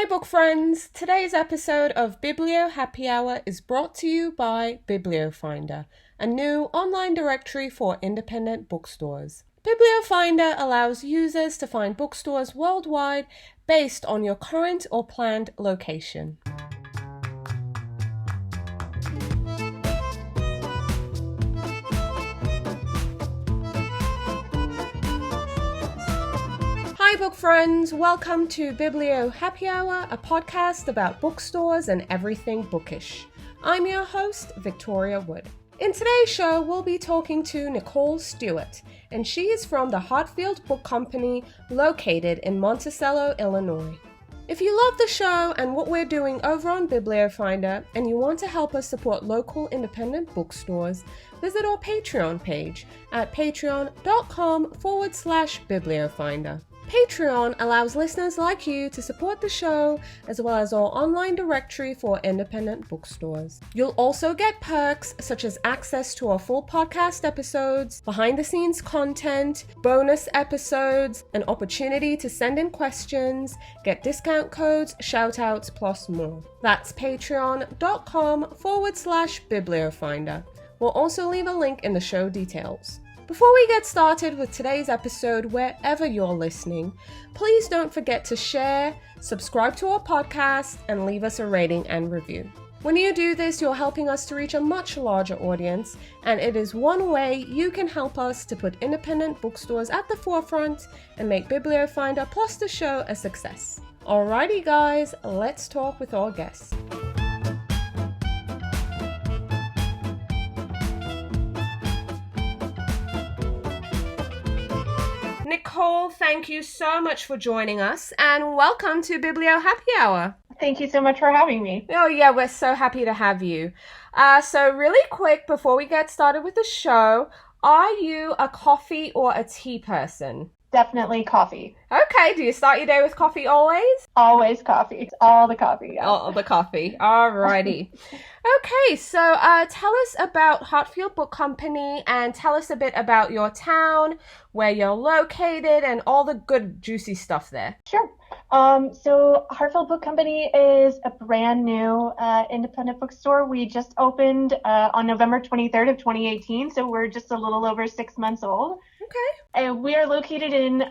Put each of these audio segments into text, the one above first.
Hi book friends! Today's episode of Biblio Happy Hour is brought to you by Biblio Finder, a new online directory for independent bookstores. Biblio Finder allows users to find bookstores worldwide based on your current or planned location. Hi book friends, welcome to Biblio Happy Hour, a podcast about bookstores and everything bookish. I'm your host, Victoria Wood. In today's show, we'll be talking to Nicole Stewart, and she is from the HARTFIELD Book Company located in Monticello, Illinois. If you love the show and what we're doing over on Biblio Finder, and you want to help us support local independent bookstores, visit our Patreon page at patreon.com/bibliofinder. Patreon allows listeners like you to support the show, as well as our online directory for independent bookstores. You'll also get perks such as access to our full podcast episodes, behind-the-scenes content, bonus episodes, an opportunity to send in questions, get discount codes, shoutouts, plus more. That's patreon.com/bibliofinder. We'll also leave a link in the show details. Before we get started with today's episode, wherever you're listening, please don't forget to share, subscribe to our podcast, and leave us a rating and review. When you do this, you're helping us to reach a much larger audience, and it is one way you can help us to put independent bookstores at the forefront and make Biblio Finder plus the show a success. Alrighty guys, let's talk with our guests. Nicole, thank you so much for joining us, and welcome to Biblio Happy Hour. Thank you so much for having me. Oh yeah, we're so happy to have you. So really quick, before we get started with the show, are you a coffee or a tea person? Definitely coffee. Okay, do you start your day with coffee always? Always coffee. It's all the coffee. Yeah. All the coffee. Alrighty. Okay, so tell us about HARTFIELD Book Company and tell us a bit about your town, where you're located, and all the good juicy stuff there. Sure. So HARTFIELD Book Company is a brand new independent bookstore. We just opened on November 23rd of 2018, so we're just a little over 6 months old. Okay. And we are located in,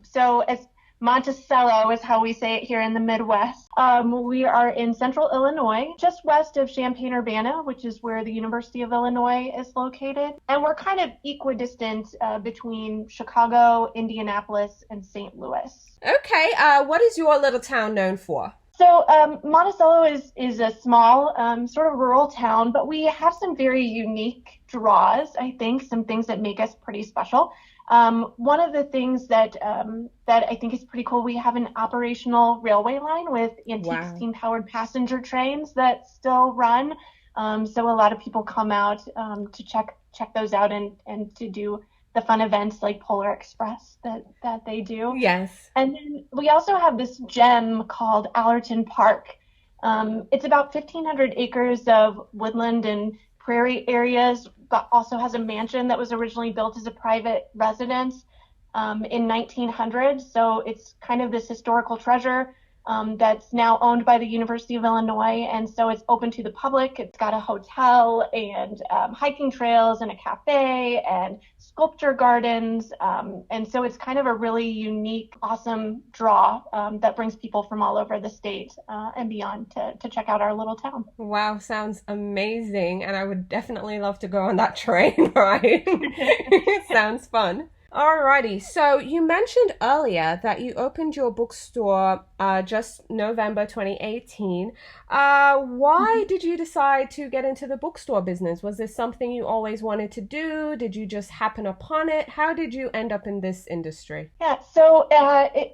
so as Monticello is how we say it here in the Midwest. We are in central Illinois, just west of Champaign-Urbana, which is where the University of Illinois is located. And we're kind of equidistant between Chicago, Indianapolis, and St. Louis. Okay, what is your little town known for? So Monticello is a small sort of rural town, but we have some very unique draws, I think, some things that make us pretty special. One of the things that I think is pretty cool, we have an operational railway line with antique steam-powered passenger trains that still run. So a lot of people come out to check those out and to do the fun events like Polar Express that they do. Yes. And then we also have this gem called Allerton Park. It's about 1,500 acres of woodland and prairie areas, but also has a mansion that was originally built as a private residence in 1900. So it's kind of this historical treasure that's now owned by the University of Illinois. And so it's open to the public. It's got a hotel and hiking trails and a cafe and sculpture gardens. And so it's kind of a really unique, awesome draw that brings people from all over the state and beyond to check out our little town. Wow, sounds amazing. And I would definitely love to go on that train ride. It sounds fun. Alrighty, so you mentioned earlier that you opened your bookstore just November 2018. Why did you decide to get into the bookstore business? Was this something you always wanted to do? Did you just happen upon it? How did you end up in this industry? Yeah, so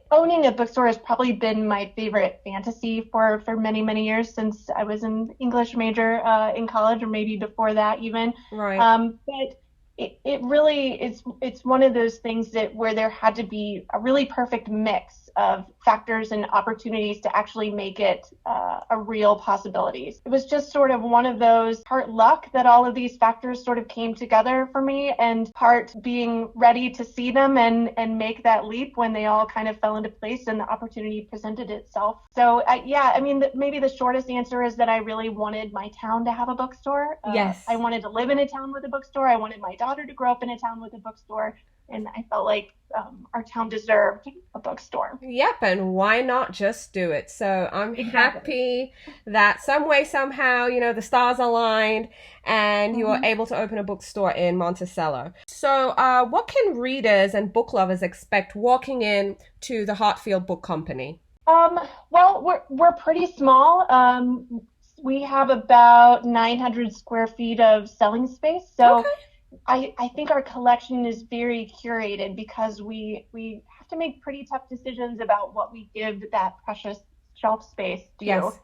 owning a bookstore has probably been my favorite fantasy for many, many years since I was an English major in college, or maybe before that even. Right. But it really is, it's one of those things where there had to be a really perfect mix of factors and opportunities to actually make it a real possibility. It was just sort of one of those part luck that all of these factors sort of came together for me, and part being ready to see them and make that leap when they all kind of fell into place and the opportunity presented itself. So maybe the shortest answer is that I really wanted my town to have a bookstore. Yes. I wanted to live in a town with a bookstore. I wanted my daughter to grow up in a town with a bookstore, and I felt like our town deserved a bookstore. Yep, and why not just do it? So I'm happy that some way, somehow, the stars aligned and you were able to open a bookstore in Monticello. So what can readers and book lovers expect walking in to the HARTFIELD Book Company? Well, we're pretty small. We have about 900 square feet of selling space. So okay. I think our collection is very curated because we have to make pretty tough decisions about what we give that precious shelf space to. Yes.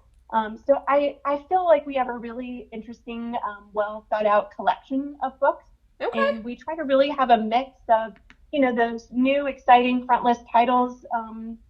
So I feel like we have a really interesting, well thought out collection of books. Okay. And we try to really have a mix of, those new exciting frontlist titles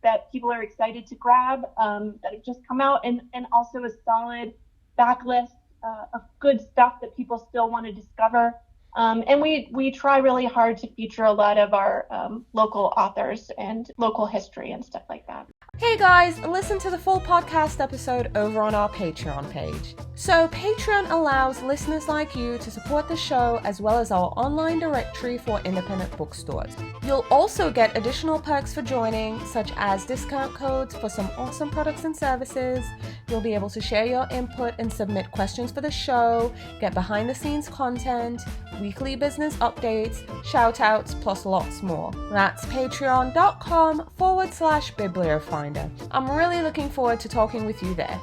that people are excited to grab that have just come out, and also a solid backlist of good stuff that people still want to discover. And we try really hard to feature a lot of our local authors and local history and stuff like that. Hey guys, listen to the full podcast episode over on our Patreon page. So Patreon allows listeners like you to support the show, as well as our online directory for independent bookstores. You'll also get additional perks for joining, such as discount codes for some awesome products and services. You'll be able to share your input and submit questions for the show, get behind the scenes content, weekly business updates, shout outs, plus lots more. That's patreon.com/bibliofinder. I'm really looking forward to talking with you there.